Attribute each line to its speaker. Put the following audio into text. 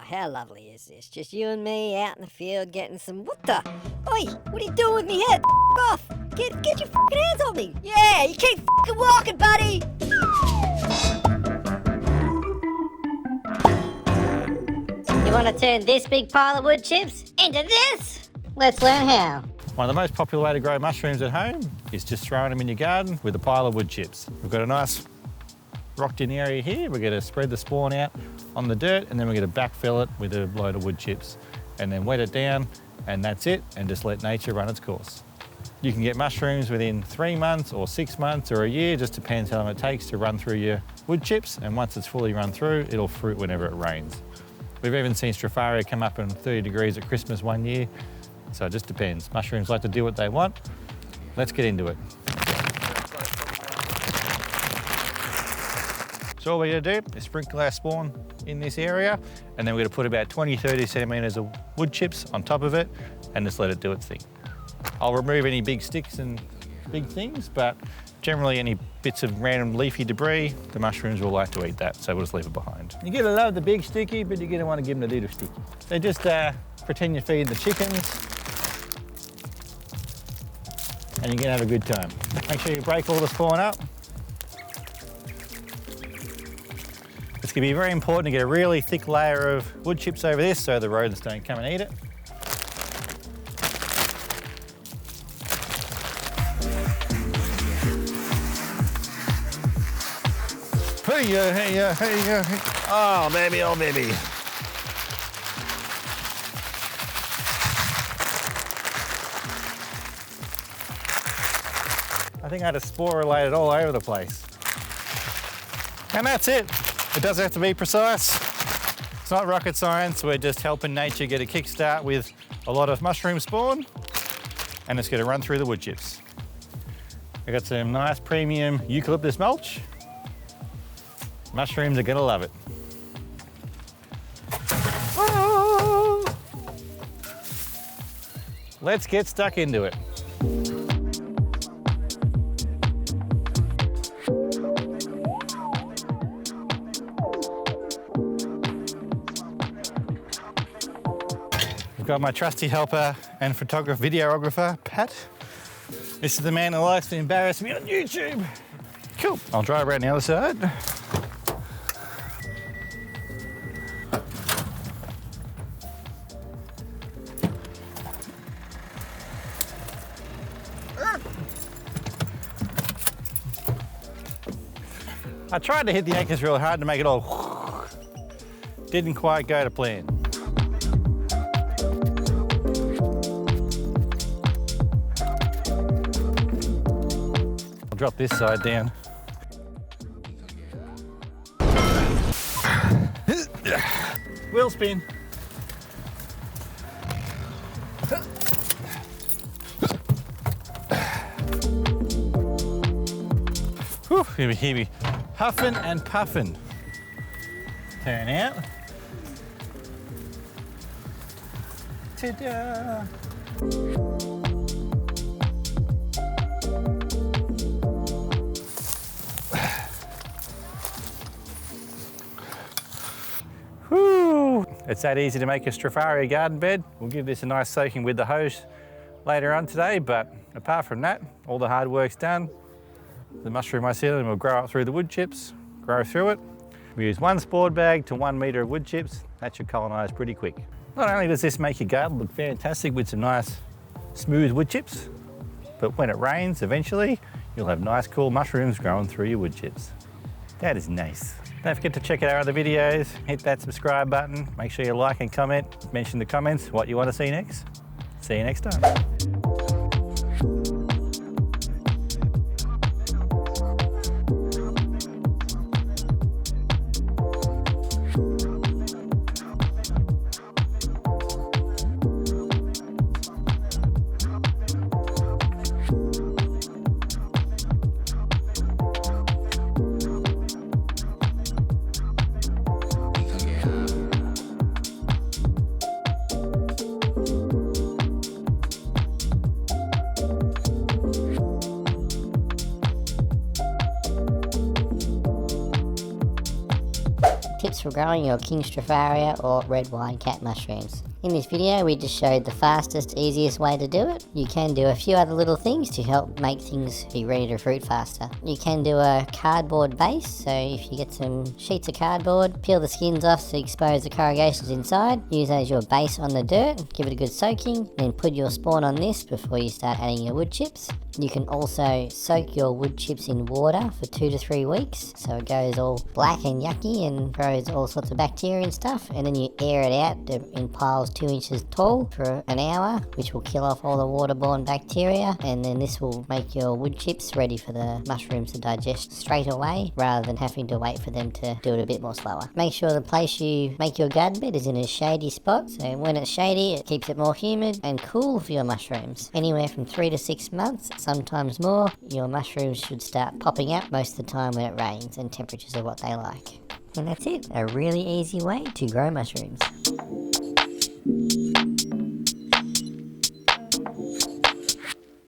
Speaker 1: how lovely is this? Just you and me out in the field getting some... What the? Oi, what are you doing with me head? Off! Get your fucking hands on me! Yeah, you keep fucking walking, buddy! You want to turn this big pile of wood chips into this? Let's learn how.
Speaker 2: One of the most popular way to grow mushrooms at home is just throwing them in your garden with a pile of wood chips. We've got a nice rocked in area here. We're going to spread the spawn out on the dirt, and then we're going to backfill it with a load of wood chips and then wet it down, and that's it, and just let nature run its course. You can get mushrooms within 3 months or 6 months or a year, just depends how long it takes to run through your wood chips, and once it's fully run through, it'll fruit whenever it rains. We've even seen Stropharia come up in 30 degrees at Christmas one year, so it just depends. Mushrooms like to do what they want. Let's get into it. So all we're going to do is sprinkle our spawn in this area, and then we're going to put about 20-30 centimetres of wood chips on top of it and just let it do its thing. I'll remove any big sticks and big things, but generally any bits of random leafy debris, the mushrooms will like to eat that, so we'll just leave it behind. You're going to love the big sticky, but you're going to want to give them the little sticky. So just pretend you're feeding the chickens, and you're going to have a good time. Make sure you break all the spawn up. It's going to be very important to get a really thick layer of wood chips over this so the rodents don't come and eat it. Hey. Oh, baby, oh, baby. I think I just sporulated it all over the place. And that's it. It doesn't have to be precise. It's not rocket science. We're just helping nature get a kickstart with a lot of mushroom spawn, and it's going to run through the wood chips. I got some nice premium eucalyptus mulch. Mushrooms are going to love it. Oh. Let's get stuck into it. I've got my trusty helper and videographer, Pat. This is the man who likes to embarrass me on YouTube. Cool. I'll dry around the other side. I tried to hit the anchors real hard to make it all didn't quite go to plan. I'll drop this side down. Wheel spin. Whew, hear me huffing and puffing. Turn out. Ta-da! Whew. It's that easy to make a Stropharia garden bed. We'll give this a nice soaking with the hose later on today, but apart from that, all the hard work's done. The mushroom mycelium will grow up through the wood chips, grow through it. We use 1 spore bag to 1 metre of wood chips. That should colonise pretty quick. Not only does this make your garden look fantastic with some nice smooth wood chips, but when it rains eventually, you'll have nice cool mushrooms growing through your wood chips. That is nice. Don't forget to check out our other videos, hit that subscribe button, make sure you like and comment, mention in the comments what you want to see next. See you next time.
Speaker 3: best for growing your King Stropharia or red wine cat mushrooms. In this video we just showed the fastest, easiest way to do it. You can do a few other little things to help make things be ready to fruit faster. You can do a cardboard base, so if you get some sheets of cardboard, peel the skins off to expose the corrugations inside, use that as your base on the dirt, give it a good soaking, then put your spawn on this before you start adding your wood chips. You can also soak your wood chips in water for 2 to 3 weeks so it goes all black and yucky and grows all sorts of bacteria and stuff, and then you air it out in piles 2 inches tall for an hour, which will kill off all the waterborne bacteria, and then this will make your wood chips ready for the mushrooms to digest straight away rather than having to wait for them to do it a bit more slower. Make sure the place you make your garden bed is in a shady spot, so when it's shady it keeps it more humid and cool for your mushrooms. Anywhere from 3 to 6 months, sometimes more, your mushrooms should start popping up most of the time when it rains and temperatures are what they like. And that's it, a really easy way to grow mushrooms.